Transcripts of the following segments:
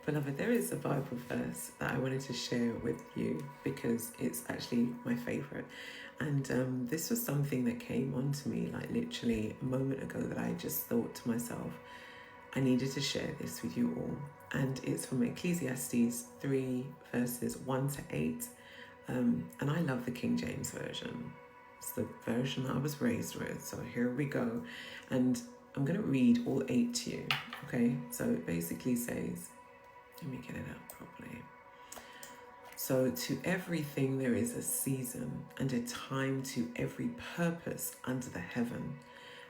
Beloved, there is a Bible verse that I wanted to share with you because it's actually my favourite. And this was something that came onto me like literally a moment ago that I just thought to myself, I needed to share this with you all. And it's from Ecclesiastes 3 verses 1 to 8. And I love the King James Version. It's the version I was raised with. So here we go. And I'm going to read all 8 to you. Okay, so it basically says, let me get it out properly. So to everything there is a season and a time to every purpose under the heaven,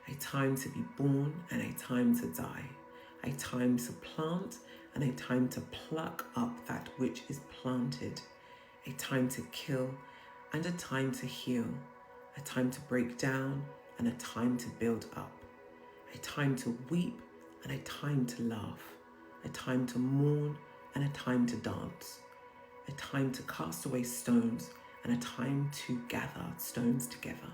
a time to be born and a time to die, a time to plant and a time to pluck up that which is planted, a time to kill and a time to heal, a time to break down and a time to build up, a time to weep and a time to laugh, a time to mourn and a time to dance, a time to cast away stones and a time to gather stones together,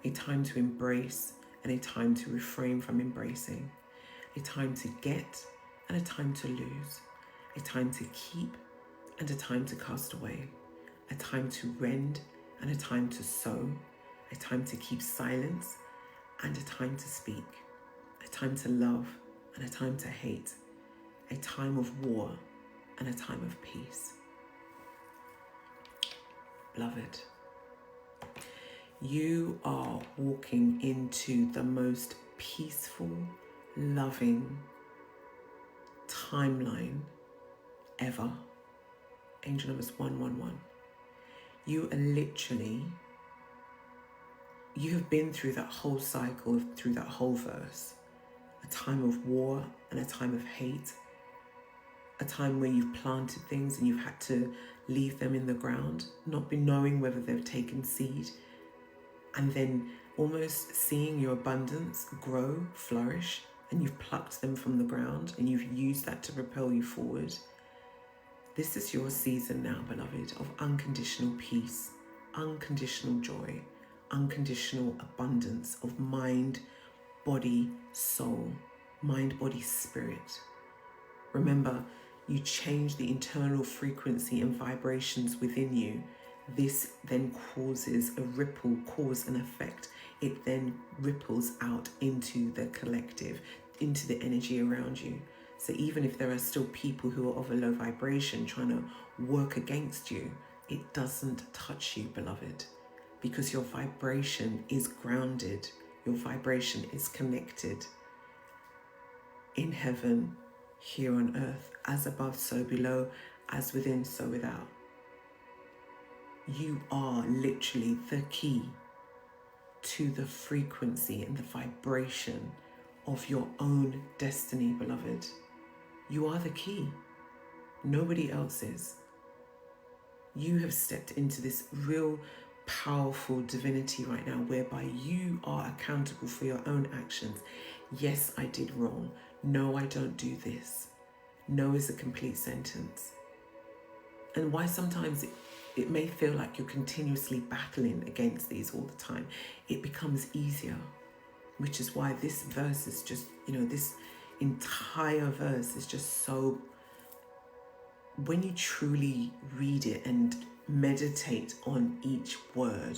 a time to embrace and a time to refrain from embracing, a time to get and a time to lose, a time to keep and a time to cast away, a time to rend and a time to sow, a time to keep silence and a time to speak, a time to love and a time to hate, a time of war and a time of peace. Beloved, you are walking into the most peaceful, loving timeline ever. Angel numbers 111. You are literally, you have been through that whole cycle, through that whole verse. A time of war and a time of hate. A time where you've planted things and you've had to leave them in the ground, not be knowing whether they've taken seed, and then almost seeing your abundance grow, flourish, and you've plucked them from the ground and you've used that to propel you forward. This is your season now, beloved, of unconditional peace, unconditional joy, unconditional abundance of mind, body, soul, mind, body, spirit. Remember, you change the internal frequency and vibrations within you. This then causes a ripple, cause and effect. It then ripples out into the collective, into the energy around you. So even if there are still people who are of a low vibration trying to work against you, it doesn't touch you, beloved, because your vibration is grounded. Your vibration is connected in heaven, here on earth, as above, so below, as within, so without. You are literally the key to the frequency and the vibration of your own destiny, beloved. You are the key. Nobody else is. You have stepped into this real powerful divinity right now, whereby you are accountable for your own actions. Yes, I did wrong. No, I don't do this. No is a complete sentence. And why sometimes it may feel like you're continuously battling against these all the time, it becomes easier, which is why this verse is just, this entire verse is just so, when you truly read it and meditate on each word,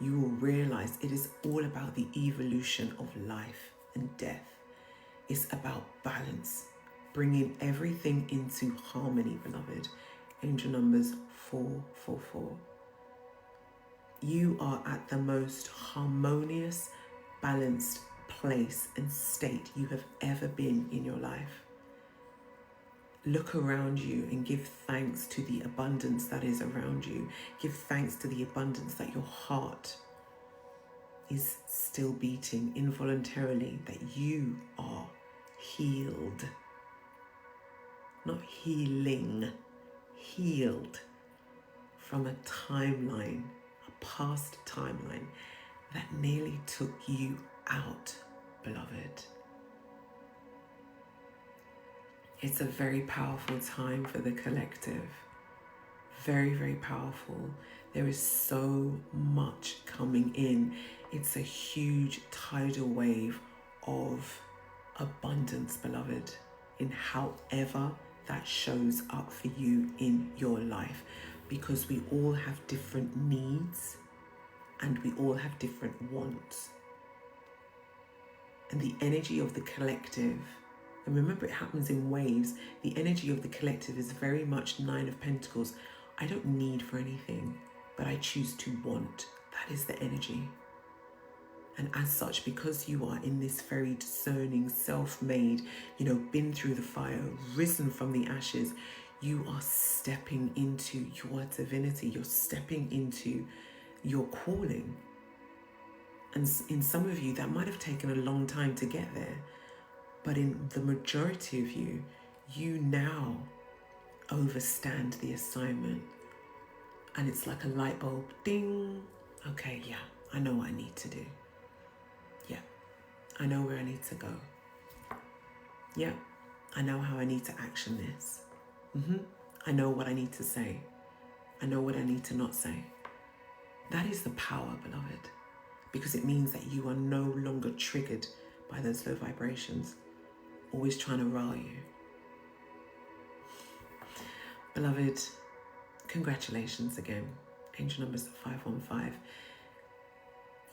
you will realize it is all about the evolution of life and death. It's about balance, bringing everything into harmony, beloved. Angel numbers 444. You are at the most harmonious, balanced place and state you have ever been in your life. Look around you and give thanks to the abundance that is around you. Give thanks to the abundance that your heart is still beating involuntarily, that you are healed. Not healing, healed from a timeline, a past timeline that nearly took you out, beloved. It's a very powerful time for the collective. Very, very powerful. There is so much coming in. It's a huge tidal wave of abundance, beloved, in however that shows up for you in your life, because we all have different needs and we all have different wants. And the energy of the collective, and remember, it happens in waves, the energy of the collective is very much Nine of Pentacles. I don't need for anything, but I choose to want. That is the energy. And as such, because you are in this very discerning, self-made, been through the fire, risen from the ashes, you are stepping into your divinity. You're stepping into your calling. And in some of you, that might have taken a long time to get there. But in the majority of you, you now overstand the assignment. And it's like a light bulb, ding. Okay, yeah, I know what I need to do. Yeah, I know where I need to go. Yeah, I know how I need to action this. I know what I need to say. I know what I need to not say. That is the power, beloved, because it means that you are no longer triggered by those low vibrations, always trying to rile you. Beloved, congratulations again. Angel numbers 515.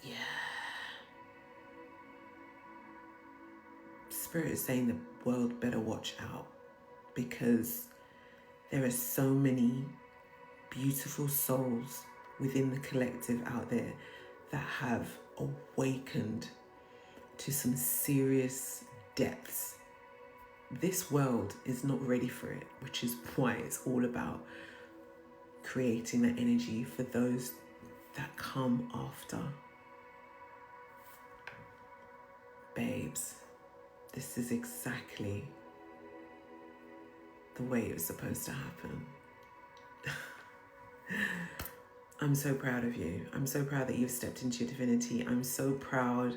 Yeah. Spirit is saying the world better watch out, because there are so many beautiful souls within the collective out there that have awakened to some serious depths. This world is not ready for it, which is why it's all about creating that energy for those that come after. Babes, this is exactly the way it was supposed to happen. I'm so proud of you. I'm so proud that you've stepped into your divinity. I'm so proud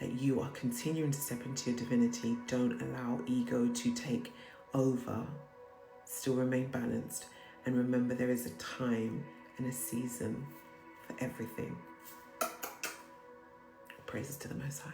that you are continuing to step into your divinity. Don't allow ego to take over. Still remain balanced. And remember, there is a time and a season for everything. Praises to the Most High.